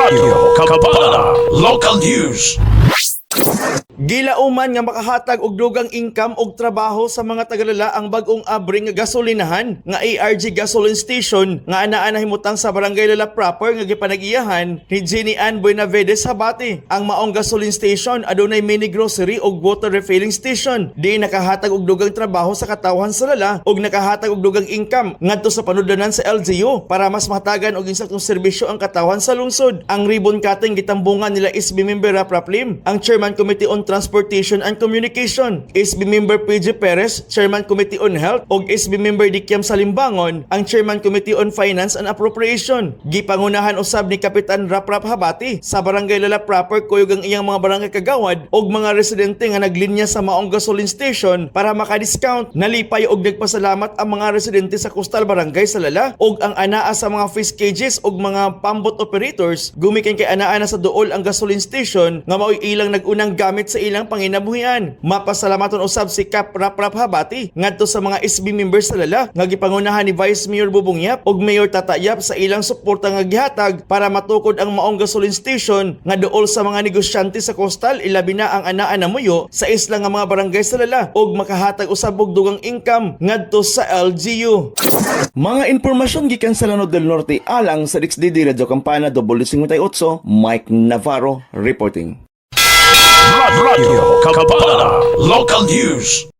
Radyo Kapala Local News. Gilauman nga makahatag og dugang income og trabaho sa mga tagalala ang bag-ong abring nga gasolinahan nga ARG gasoline station nga anaa na himutang sa Barangay Lala proper nga gipanag-iyahan ni Jenny Ann Buenavides Habati. Ang maong gasoline station adunay mini grocery og water refilling station. Di nakahatag og dugang trabaho sa katawhan sa lala og nakahatag og dugang income ngadto sa panudlanan sa LGU para mas mahatagan og insaktong serbisyo ang katawhan sa lungsod. Ang ribbon cutting gitambungan nila SB member Raplim, ang Chairman Committee on Transportation and Communication, SB member PJ Perez, Chairman Committee on Health, og SB member Dikyam Salimbangon, ang Chairman Committee on Finance and Appropriation. Gipangunahan usab ni Kapitan Rap Habati sa Barangay Lala proper kuyog ang iyang mga barangay kagawad og mga residente nga naglinya sa maong gasoline station para maka-discount. Nalipay og nagpasalamat ang mga residente sa Coastal Barangay sa Lala og ang anaa sa mga fish cages og mga pambot operators gumikan kay anaa na sa duol ang gasoline station nga mao'y ilang nagunang gamit sa ilang panginabuhian. Mapasalamaton usab si Kap Rap Habati ngadto sa mga SB members sa Lala nga gipangunahan ni Vice Mayor Bubong Yap og Mayor Tata Yap sa ilang suporta nga gihatag para matukod ang maong gasoline station nga duol sa mga negosyante sa Coastal, ilabi na ang anaa na muyo sa isla nga mga barangay sa Lala og makahatag usab og dugang income ngadto sa LGU. Mga impormasyon gikan sa Lanao del Norte alang sa DXDD Radio Campana 58, Mike Navarro reporting. Radyo Kapala Local News.